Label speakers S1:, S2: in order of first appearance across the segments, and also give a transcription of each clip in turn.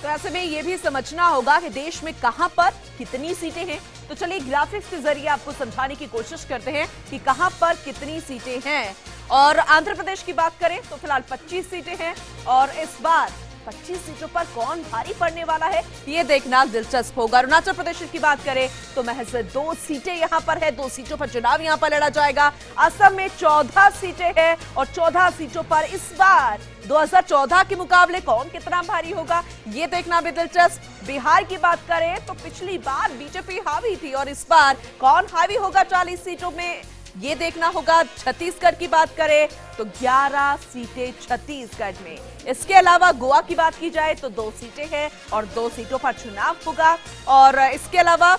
S1: तो ऐसे में ये भी समझना होगा कि देश में कहां पर कितनी सीटें हैं। तो चलिए ग्राफिक्स के जरिए आपको समझाने की कोशिश करते हैं कि कहां पर कितनी सीटें हैं। और आंध्र प्रदेश की बात करें तो फिलहाल 25 सीटें हैं और इस बार 25 सीटों पर कौन भारी पड़ने वाला है ये देखना दिलचस्प होगा। अरुणाचल प्रदेश की बात करें तो महज 2 सीटें यहां पर है, 2 सीटों पर चुनाव यहां पर लड़ा जाएगा। असम में 14 सीटें हैं और 14 सीटों पर इस बार 2014 के मुकाबले कौन कितना भारी होगा ये देखना भी दिलचस्प। बिहार की बात करें तो पिछली बार बीजेपी हावी थी और इस बार कौन हावी होगा 40 सीटों में ये देखना होगा। छत्तीसगढ़ की बात करें तो 11 सीटें छत्तीसगढ़ में। इसके अलावा गोवा की बात की जाए तो 2 सीटें हैं और 2 सीटों पर चुनाव होगा। और इसके अलावा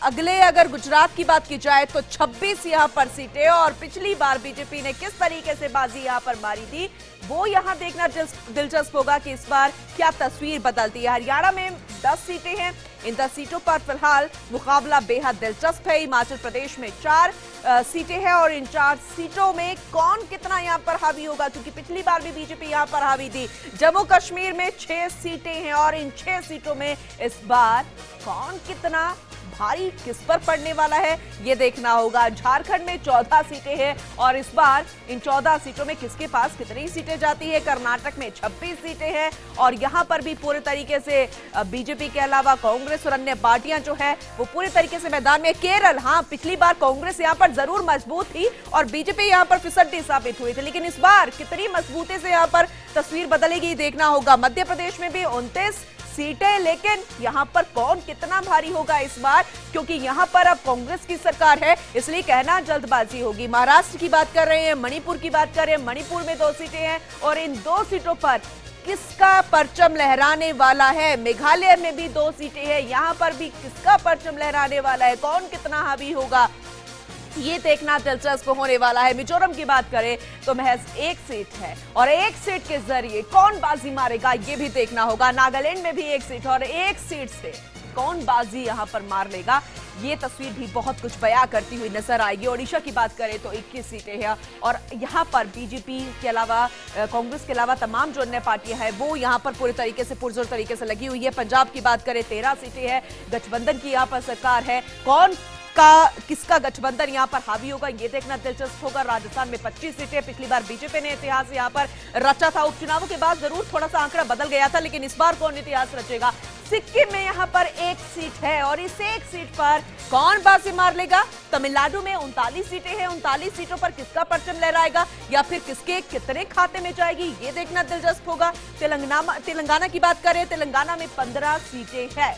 S1: अगले अगर गुजरात की बात की जाए तो 26 यहां पर सीटें और पिछली बार बीजेपी ने किस तरीके से बाजी यहां पर मारी थी वो यहां देखना दिलचस्प होगा कि इस बार क्या तस्वीर बदलती है। हरियाणा में 10 सीटें हैं, इन 10 सीटों पर फिलहाल मुकाबला बेहद दिलचस्प है। हिमाचल प्रदेश में 4 सीटें हैं और इन 4 सीटों में कौन कितना यहां पर हावी होगा क्योंकि पिछली बार भी बीजेपी यहां पर हावी थी। जम्मू कश्मीर में 6 सीटें हैं और इन 6 सीटों में इस बार कौन कितना भारी किस पर पड़ने वाला है ये देखना होगा। झारखंड में 14 सीटें हैं और इस बार इन 14 सीटों में किसके पास कितनी सीटें जाती है। कर्नाटक में 26 सीटें हैं और यहां पर भी पूरे तरीके से बीजेपी के अलावा कांग्रेस और अन्य पार्टियां जो है वो पूरे तरीके से मैदान में। केरल, हाँ पिछली बार कांग्रेस यहां पर जरूर मजबूत थी और बीजेपी यहां पर फिसड्डी साबित हुई थी, लेकिन इस बार कितनी मजबूती से यहां पर तस्वीर बदलेगी देखना होगा। मध्य प्रदेश में भी 29 सीटें, लेकिन यहां पर कौन कितना भारी होगा इस बार क्योंकि यहां पर अब कांग्रेस की सरकार है इसलिए कहना जल्दबाजी होगी। महाराष्ट्र की बात कर रहे हैं, मणिपुर की बात कर रहे हैं, मणिपुर में 2 सीटें हैं और इन 2 सीटों पर किसका परचम लहराने वाला है। मेघालय में भी 2 सीटें हैं, यहां पर भी किसका परचम लहराने वाला है, कौन कितना हावी होगा ये देखना दिलचस्प होने वाला है। मिजोरम की बात करें तो महज 1 सीट है और 1 सीट के जरिए कौन बाजी मारेगा ये भी देखना होगा। नागालैंड में भी 1 सीट और 1 सीट से कौन बाजी यहां पर मार लेगा ये तस्वीर भी बहुत कुछ बयां करती हुई नजर आएगी। ओडिशा की बात करें तो 21 सीटें हैं और यहां पर बीजेपी के अलावा कांग्रेस के अलावा तमाम जो अन्य पार्टियां हैं वो यहां पर पूरे तरीके से पुरजोर तरीके से लगी हुई है। पंजाब की बात करें 13 सीटें हैं, गठबंधन की यहां पर सरकार है, कौन किसका गठबंधन यहां पर हावी होगा ये देखना दिलचस्प होगा। राजस्थान में 25 सीटें, पिछली बार बीजेपी ने इतिहास यहां पर रचा था, उपचुनावों के बाद जरूर थोड़ा सा आंकड़ा बदल गया था लेकिन इस बार कौन इतिहास रचेगा। सिक्किम में यहां पर 1 सीट है और इस 1 सीट पर कौन बाजी मार लेगा। तमिलनाडु में 39 सीटें हैं, 39 सीटों पर किसका परचम लहराएगा या फिर किसके कितने खाते में जाएगी ये देखना दिलचस्प होगा। तेलंगाना की बात करें, तेलंगाना में 15 सीटें हैं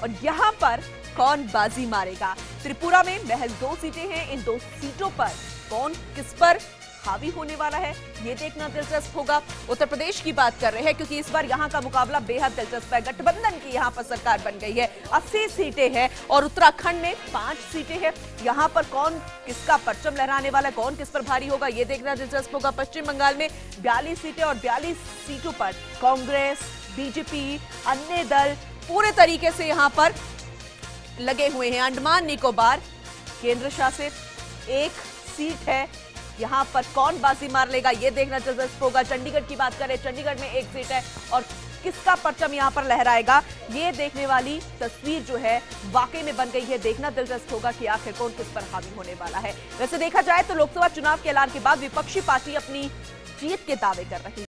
S1: और यहां पर कौन बाजी मारेगा। त्रिपुरा में महज 2 सीटें हैं, इन 2 सीटों पर कौन किस पर हावी होने वाला है ये देखना दिलचस्प होगा। उत्तर प्रदेश की बात कर रहे हैं क्योंकि इस बार यहां का मुकाबला बेहद दिलचस्प है। गठबंधन की यहां पर सरकार बन गई है, 80 सीटें हैं और उत्तराखंड में 5 सीटें हैं। यहां पर कौन किसका परचम लहराने वाला है, कौन किस पर भारी होगा ये देखना दिलचस्प होगा। पश्चिम बंगाल में 42 सीटें और 42 सीटों पर कांग्रेस, बीजेपी, अन्य दल पूरे तरीके से यहां पर लगे हुए हैं। अंडमान निकोबार केंद्र शासित 1 सीट है, यहां पर कौन बाजी मार लेगा ये देखना दिलचस्प होगा। चंडीगढ़ की बात करें, चंडीगढ़ में 1 सीट है और किसका परचम यहां पर लहराएगा ये देखने वाली तस्वीर जो है वाकई में बन गई है। देखना दिलचस्प होगा कि आखिर कौन किस पर हावी होने वाला है। वैसे देखा जाए तो लोकसभा चुनाव के ऐलान के बाद विपक्षी पार्टी अपनी जीत के दावे कर रही है।